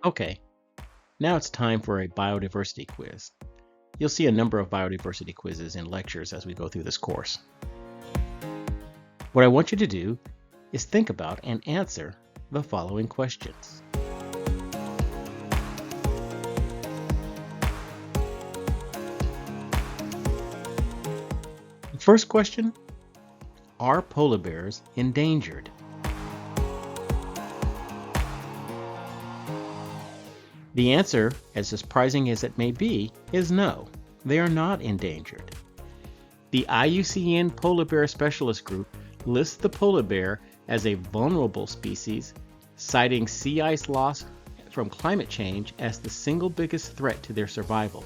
Okay, now it's time for a biodiversity quiz. You'll see a number of biodiversity quizzes in lectures as we go through this course. What I want you to do is think about and answer the following questions. First question, are polar bears endangered? The answer, as surprising as it may be, is no, they are not endangered. The IUCN Polar Bear Specialist Group lists the polar bear as a vulnerable species, citing sea ice loss from climate change as the single biggest threat to their survival.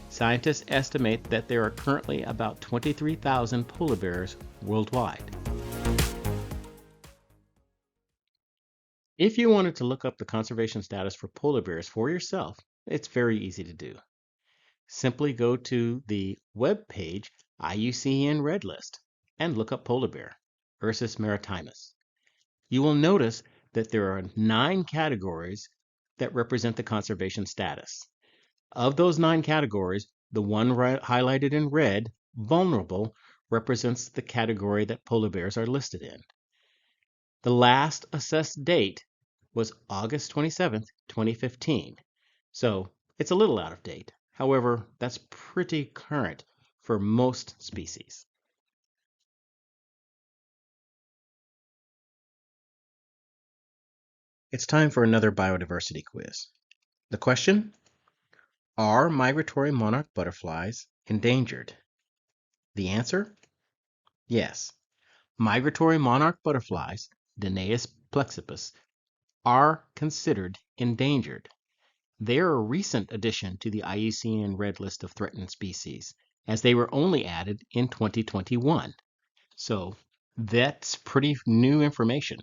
Scientists estimate that there are currently about 23,000 polar bears worldwide. If you wanted to look up the conservation status for polar bears for yourself, it's very easy to do. Simply go to the web page IUCN Red List and look up polar bear, Ursus maritimus. You will notice that there are 9 categories that represent the conservation status. Of those 9 categories, the one highlighted in red, vulnerable, represents the category that polar bears are listed in. The last assessed date was August 27th, 2015. So it's a little out of date. However, that's pretty current for most species. It's time for another biodiversity quiz. The question, are migratory monarch butterflies endangered? The answer, yes. Migratory monarch butterflies, Danaus plexippus, are considered endangered. They are a recent addition to the IUCN Red List of Threatened Species, as they were only added in 2021. So that's pretty new information.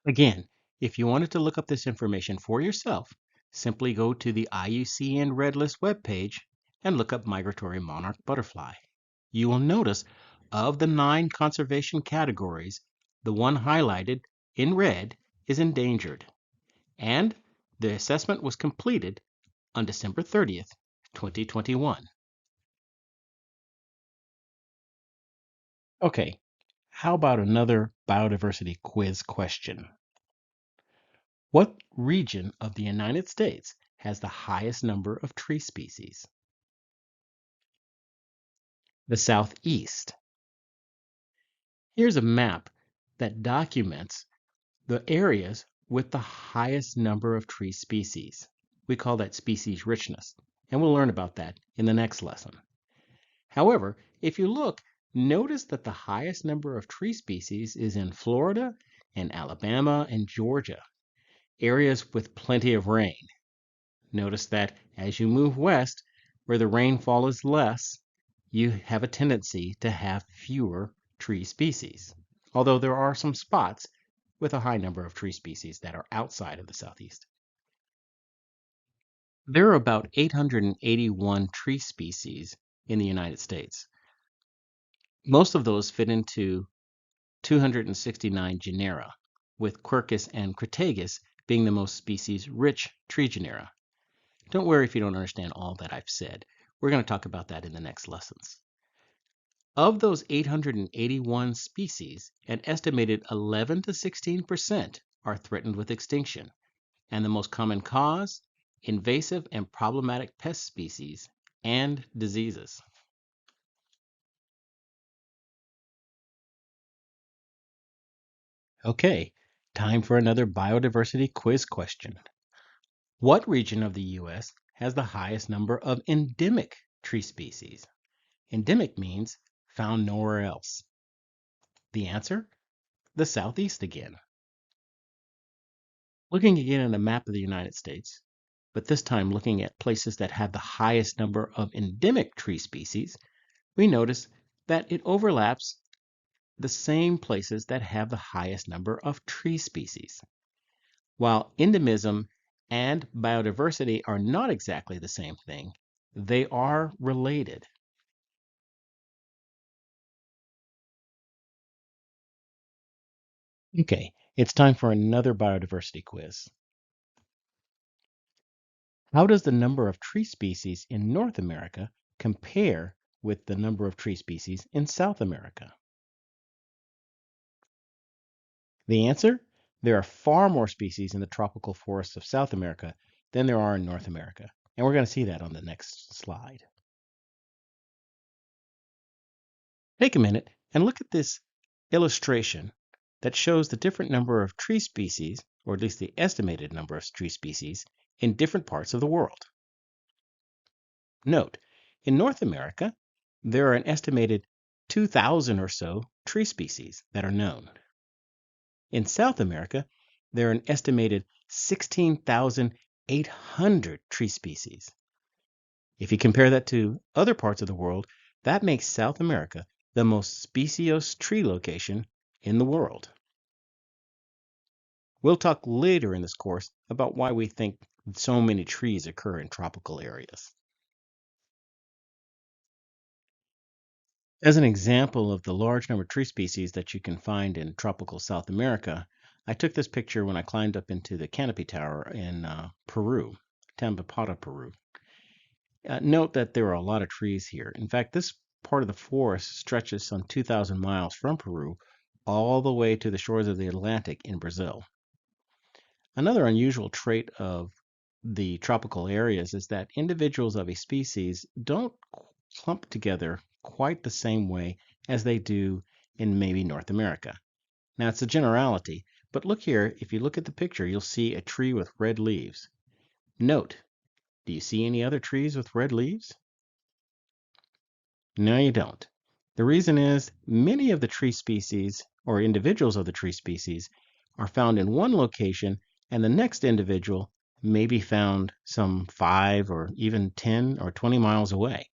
Again, if you wanted to look up this information for yourself, simply go to the IUCN Red List webpage and look up migratory monarch butterfly. You will notice of the 9 conservation categories, the one highlighted in red is endangered. And the assessment was completed on December 30th, 2021. Okay, how about another biodiversity quiz question? What region of the United States has the highest number of tree species? The Southeast. Here's a map that documents the areas with the highest number of tree species. We call that species richness, and we'll learn about that in the next lesson. However, if you look, notice that the highest number of tree species is in Florida and Alabama and Georgia, areas with plenty of rain. Notice that as you move west, where the rainfall is less, you have a tendency to have fewer tree species, although there are some spots with a high number of tree species that are outside of the Southeast. There are about 881 tree species in the United States. Most of those fit into 269 genera, with Quercus and Crataegus being the most species-rich tree genera. Don't worry if you don't understand all that I've said. We're going to talk about that in the next lessons. Of those 881 species, an estimated 11 to 16% are threatened with extinction, and the most common cause, invasive and problematic pest species and diseases. Okay, time for another biodiversity quiz question. What region of the U.S. has the highest number of endemic tree species? Endemic means found nowhere else. The answer? The Southeast again. Looking again at a map of the United States, but this time looking at places that have the highest number of endemic tree species, we notice that it overlaps the same places that have the highest number of tree species. While endemism and biodiversity are not exactly the same thing, they are related. Okay, It's time for another biodiversity quiz. How does the number of tree species in North America compare with the number of tree species in South America? The answer? There are far more species in the tropical forests of South America than there are in North America. And we're going to see that on the next slide. Take a minute and look at this illustration that shows the different number of tree species, or at least the estimated number of tree species, in different parts of the world. Note, in North America, there are an estimated 2,000 or so tree species that are known. In South America, there are an estimated 16,800 tree species. If you compare that to other parts of the world, that makes South America the most speciose tree location in the world. We'll talk later in this course about why we think so many trees occur in tropical areas. As an example of the large number of tree species that you can find in tropical South America, I took this picture when I climbed up into the canopy tower in Peru, Tambopata, Peru. Note that there are a lot of trees here. In fact, this part of the forest stretches some 2,000 miles from Peru all the way to the shores of the Atlantic in Brazil. Another unusual trait of the tropical areas is that individuals of a species don't clump together quite the same way as they do in maybe North America. Now, it's a generality, but look here, if you look at the picture, you'll see a tree with red leaves. Note, do you see any other trees with red leaves? No, you don't. The reason is many of the tree species or individuals of the tree species are found in one location, and the next individual may be found some 5 or even 10 or 20 miles away.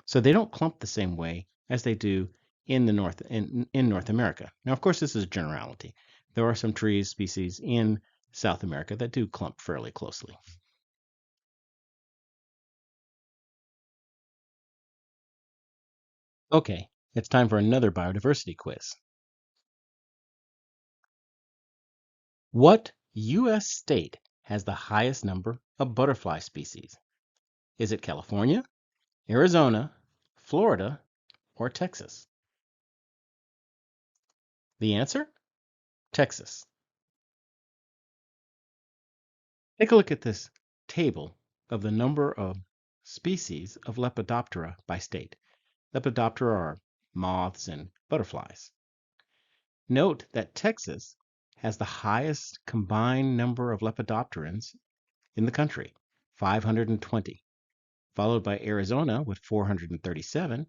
So they don't clump the same way as they do in North America. Now, of course, this is a generality. There are some tree species in South America that do clump fairly closely. Okay, it's time for another biodiversity quiz. What U.S. state has the highest number of butterfly species? Is it California, Arizona, Florida, or Texas? The answer? Texas. Take a look at this table of the number of species of Lepidoptera by state. Lepidoptera are moths and butterflies. Note that Texas has the highest combined number of lepidopterans in the country, 520, followed by Arizona with 437,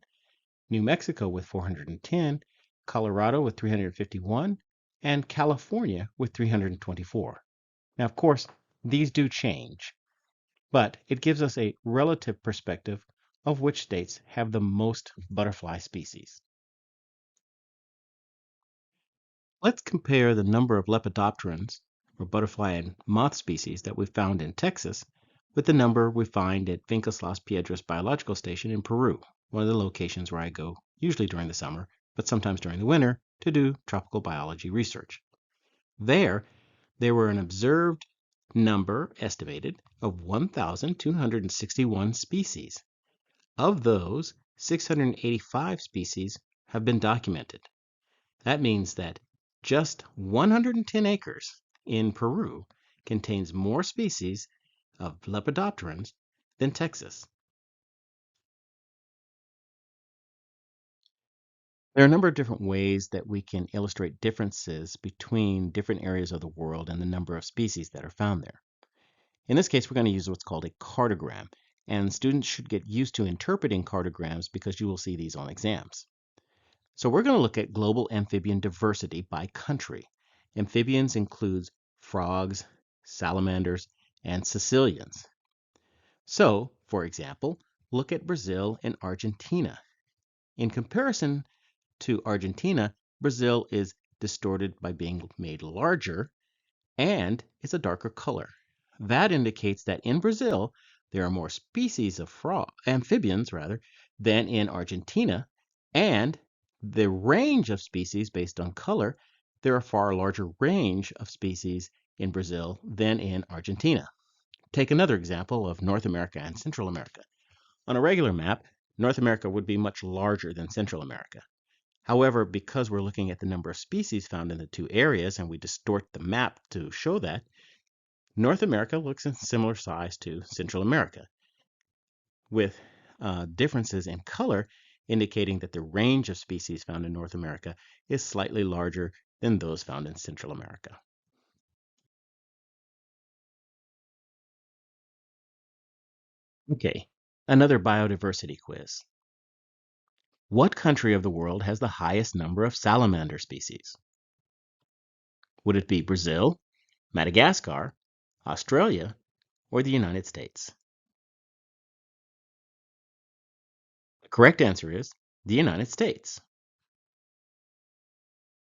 New Mexico with 410, Colorado with 351, and California with 324. Now, of course, these do change, but it gives us a relative perspective of which states have the most butterfly species. Let's compare the number of lepidopterans, or butterfly and moth species, that we found in Texas with the number we find at Fincas Las Piedras Biological Station in Peru, one of the locations where I go usually during the summer, but sometimes during the winter, to do tropical biology research. There were an observed number, estimated, of 1,261 species. Of those, 685 species have been documented. That means that just 110 acres in Peru contains more species of lepidopterans than Texas. There are a number of different ways that we can illustrate differences between different areas of the world and the number of species that are found there. In this case, we're going to use what's called a cartogram, and students should get used to interpreting cartograms because you will see these on exams. So we're going to look at global amphibian diversity by country. Amphibians includes frogs, salamanders, and caecilians. So, for example, look at Brazil and Argentina. In comparison to Argentina, Brazil is distorted by being made larger and it's a darker color. That indicates that in Brazil, there are more species of amphibians than in Argentina, and the range of species based on color there are a far larger range of species in Brazil than in Argentina. Take another example of North America and Central America. On a regular map, North America would be much larger than Central America. However, because we're looking at the number of species found in the two areas and we distort the map to show that, North America looks in similar size to Central America, with differences in color indicating that the range of species found in North America is slightly larger than those found in Central America. Okay, another biodiversity quiz. What country of the world has the highest number of salamander species? Would it be Brazil, Madagascar, Australia, or the United States? The correct answer is the United States.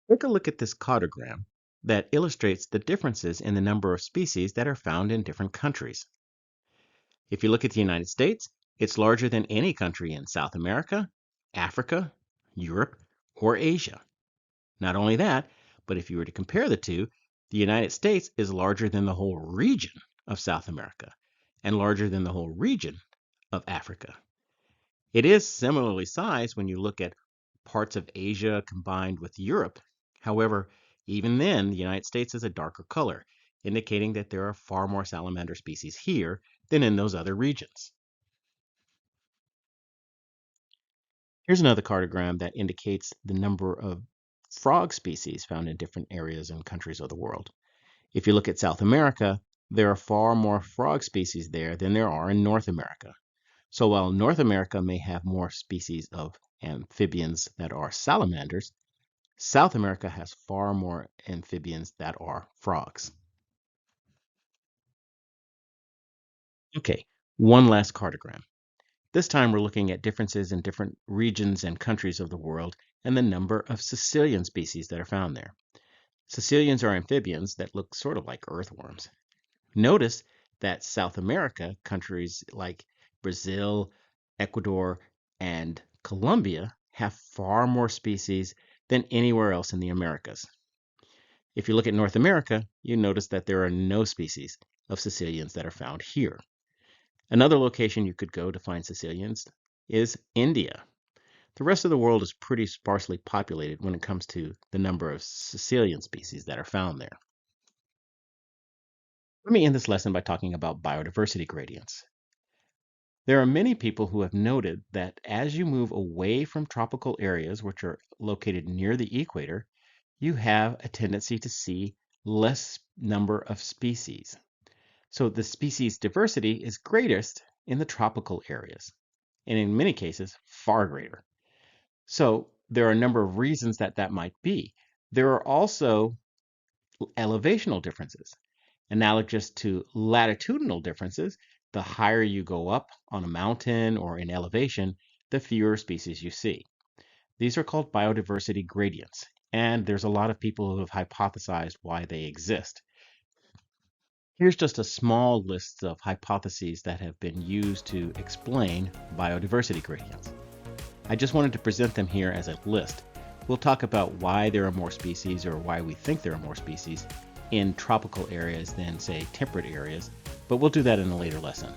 Take a look at this cartogram that illustrates the differences in the number of species that are found in different countries. If you look at the United States, it's larger than any country in South America, Africa, Europe, or Asia. Not only that, but if you were to compare the two, the United States is larger than the whole region of South America and larger than the whole region of Africa. It is similarly sized when you look at parts of Asia combined with Europe. However, even then, the United States is a darker color, indicating that there are far more salamander species here than in those other regions. Here's another cartogram that indicates the number of frog species found in different areas and countries of the world. If you look at South America, there are far more frog species there than there are in North America. So while North America may have more species of amphibians that are salamanders, South America has far more amphibians that are frogs. Okay, one last cartogram. This time we're looking at differences in different regions and countries of the world and the number of caecilian species that are found there. Caecilians are amphibians that look sort of like earthworms. Notice that South America, countries like Brazil, Ecuador, and Colombia have far more species than anywhere else in the Americas. If you look at North America, you notice that there are no species of caecilians that are found here. Another location you could go to find caecilians is India. The rest of the world is pretty sparsely populated when it comes to the number of caecilian species that are found there. Let me end this lesson by talking about biodiversity gradients. There are many people who have noted that as you move away from tropical areas, which are located near the equator, you have a tendency to see less number of species. So the species diversity is greatest in the tropical areas, and in many cases, far greater. So there are a number of reasons that that might be. There are also elevational differences. Analogous to latitudinal differences, the higher you go up on a mountain or in elevation, the fewer species you see. These are called biodiversity gradients, and there's a lot of people who have hypothesized why they exist. Here's just a small list of hypotheses that have been used to explain biodiversity gradients. I just wanted to present them here as a list. We'll talk about why there are more species or why we think there are more species in tropical areas than, say, temperate areas, but we'll do that in a later lesson.